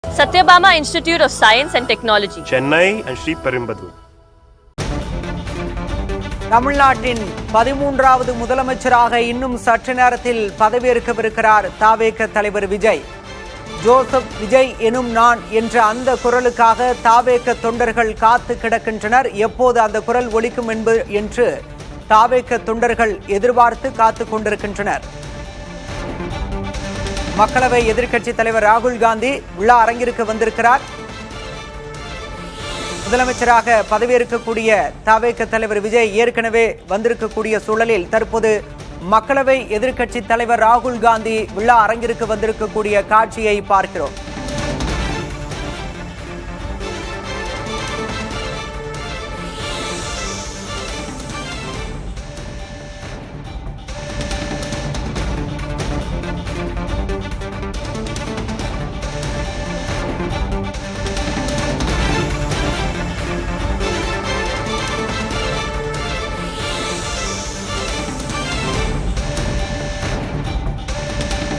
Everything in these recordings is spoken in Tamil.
Satyabama Institute of Science and Technology, Chennai and Sri Perumbudur. தமிழ்நாட்டின் 13வது முதலமைச்சராக இன்னும் சற்று நேரத்தில் பதவியேற்கவிருக்கிறார் தவேக தலைவர் விஜய். ஜோசப் விஜய் எனும் நான் என்ற அந்த குரலுக்காக தவேக தொண்டர்கள் காத்து கிடக்கின்றனர். எப்போது அந்த குரல் ஒலிக்கும் என்று தவேக தொண்டர்கள் எதிர்பார்த்து காத்து கொண்டிருக்கின்றனர். மக்களவை எதிர்க்கட்சி தலைவர் ராகுல் காந்தி விழா அரங்கிற்கு வந்திருக்கிறார். முதலமைச்சராக பதவியேற்கக்கூடிய தவேக தலைவர் விஜய் ஏற்கனவே வந்திருக்கக்கூடிய சூழலில் தற்போது மக்களவை எதிர்க்கட்சி தலைவர் ராகுல் காந்தி விழா அரங்கிற்கு வந்திருக்கக்கூடிய காட்சியை பார்க்கிறோம்.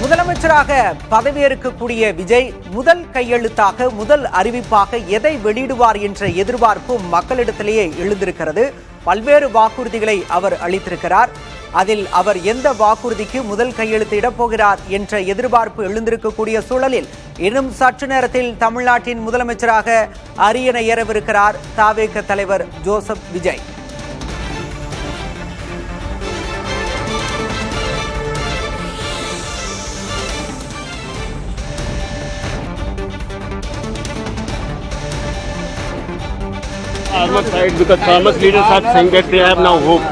முதலமைச்சராக பதவியேற்கக்கூடிய விஜய் முதல் கையெழுத்தாக முதல் அறிவிப்பாக எதை வெளியிடுவார் என்ற எதிர்பார்ப்பு மக்களிடத்திலேயே எழுந்திருக்கிறது. பல்வேறு வாக்குறுதிகளை அவர் அளித்திருக்கிறார். அதில் அவர் எந்த வாக்குறுதிக்கு முதல் கையெழுத்து இடப்போகிறார் என்ற எதிர்பார்ப்பு எழுந்திருக்கக்கூடிய சூழலில் இன்னும் சற்று நேரத்தில் தமிழ்நாட்டின் முதலமைச்சராக அரியணை ஏறவிருக்கிறார் தவேக தலைவர் Joseph Vijay. Farmer side, because farmers leaders are saying that they have now hope.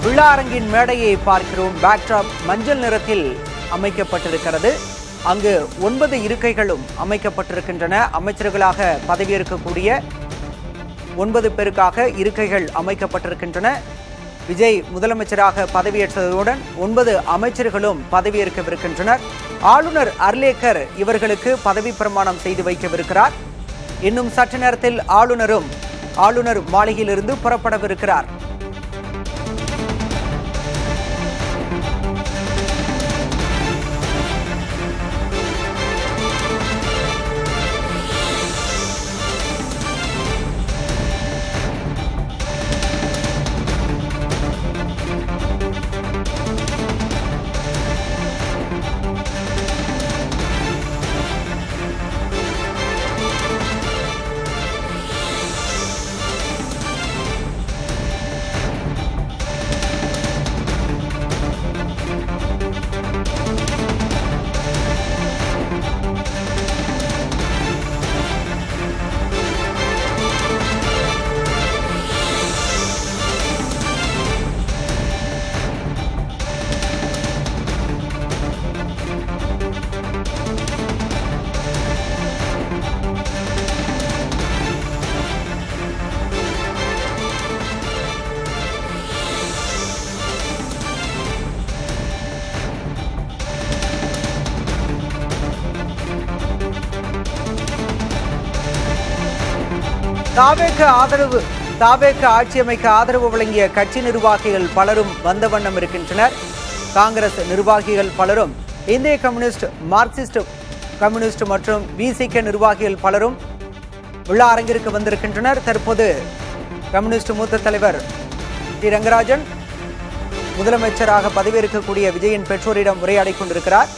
விழா அரங்கின் மேடையை பார்க்கிறோம். பேக்ட்ராப் மஞ்சள் நிறத்தில் அமைக்கப்பட்டிருக்கிறது. அங்கு 9 இருக்கைகளும் அமைக்கப்பட்டிருக்கின்றன. அமைச்சர்களாக பதவியேற்கக்கூடிய 9 பேருக்காக இருக்கைகள் அமைக்கப்பட்டிருக்கின்றன. விஜய் முதலமைச்சராக பதவியேற்றதுடன் 9 அமைச்சர்களும் பதவியேற்கவிருக்கின்றனர். ஆளுநர் அர்லேக்கர் இவர்களுக்கு பதவி பிரமாணம் செய்து வைக்கவிருக்கிறார். இன்னும் சற்று நேரத்தில் ஆளுநர் மாளிகையிலிருந்து புறப்படவிருக்கிறார். தாவேக ஆட்சி அமைக்க ஆதரவு வழங்கிய கட்சி நிர்வாகிகள் பலரும் வந்த வண்ணம் இருக்கின்றனர். காங்கிரஸ் நிர்வாகிகள் பலரும், இந்திய கம்யூனிஸ்ட், மார்க்சிஸ்ட் கம்யூனிஸ்ட் மற்றும் விசிக நிர்வாகிகள் பலரும் விழா அரங்கிற்கு வந்திருக்கின்றனர். தற்போது கம்யூனிஸ்ட் மூத்த தலைவர் டி ரங்கராஜன் முதலமைச்சராக பதவியேற்கக்கூடிய விஜயின் பெற்றோரிடம் உரையாடிக் கொண்டிருக்கிறார்.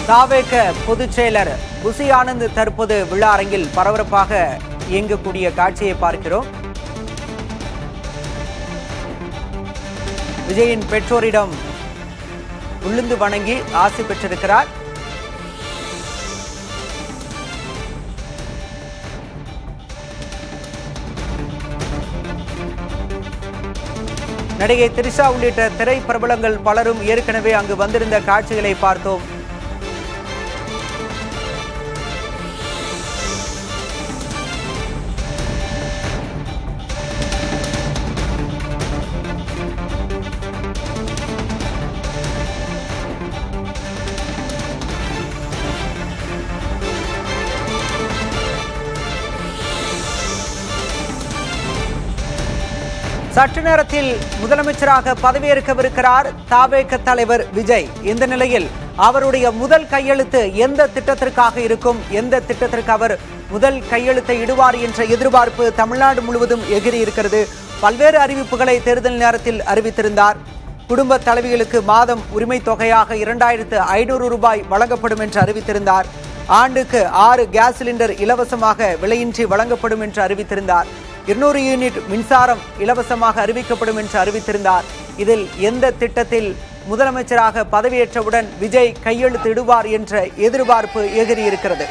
தாவேக பொதுச் செயலர் புசி ஆனந்த் தற்போது விழா அரங்கில் பரபரப்பாக இயங்கக்கூடிய காட்சியை பார்க்கிறோம். விஜயின் பெற்றோரிடம் விழுந்து வணங்கி ஆசி பெற்றிருக்கிறார். நடிகை திரிஷா உள்ளிட்ட திரை பிரபலங்கள் பலரும் ஏற்கனவே அங்கு வந்திருந்த காட்சிகளை பார்த்தோம். சற்று நேரத்தில் முதலமைச்சராக பதவியேற்கவிருக்கிறார் தாவேக தலைவர் விஜய். இந்த நிலையில் அவருடைய முதல் கையெழுத்து எந்த திட்டத்திற்காக இருக்கும், எந்த திட்டத்திற்கு அவர் முதல் கையெழுத்தை இடுவார் என்ற எதிர்பார்ப்பு தமிழ்நாடு முழுவதும் எகிரி இருக்கிறது. பல்வேறு அறிவிப்புகளை தேர்தல் நேரத்தில் அறிவித்திருந்தார். குடும்ப தலைவிகளுக்கு மாதம் உரிமை தொகையாக 2500 ரூபாய் வழங்கப்படும் என்று அறிவித்திருந்தார். ஆண்டுக்கு 6 கேஸ் சிலிண்டர் இலவசமாக விலையின்றி வழங்கப்படும் என்று அறிவித்திருந்தார். 200 யூனிட் மின்சாரம் இலவசமாக அறிவிக்கப்படும் என்று அறிவித்திருந்தார். இதில் எந்த திட்டத்தில் முதலமைச்சராக பதவியேற்றவுடன் விஜய் கையெழுத்திடுவார் என்ற எதிர்பார்ப்பு எகிரி இருக்கிறது.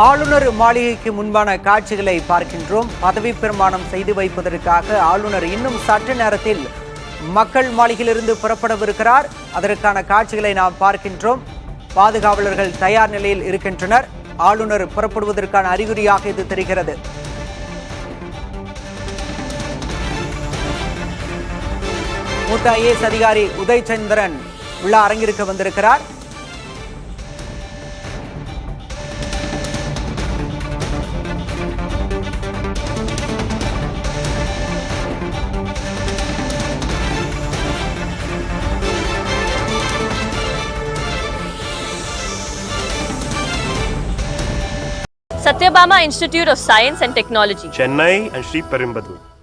ஆளுநர் மாளிகைக்கு முன்பான காட்சிகளை பார்க்கின்றோம். பதவி பிரமாணம் செய்து வைப்பதற்காக ஆளுநர் இன்னும் சற்று நேரத்தில் மக்கள் மாளிகையிலிருந்து புறப்படவிருக்கிறார். அதற்கான காட்சிகளை நாம் பார்க்கின்றோம். பாதுகாவலர்கள் தயார் நிலையில் இருக்கின்றனர். ஆளுநர் புறப்படுவதற்கான அறிகுறியாக இது தெரிகிறது. மூத்த ஐஏஎஸ் அதிகாரி உதயச்சந்திரன் விழா அரங்கிற்கு வந்திருக்கிறார். Satyabama Institute of Science and Technology, Chennai and Sri Perumbudur.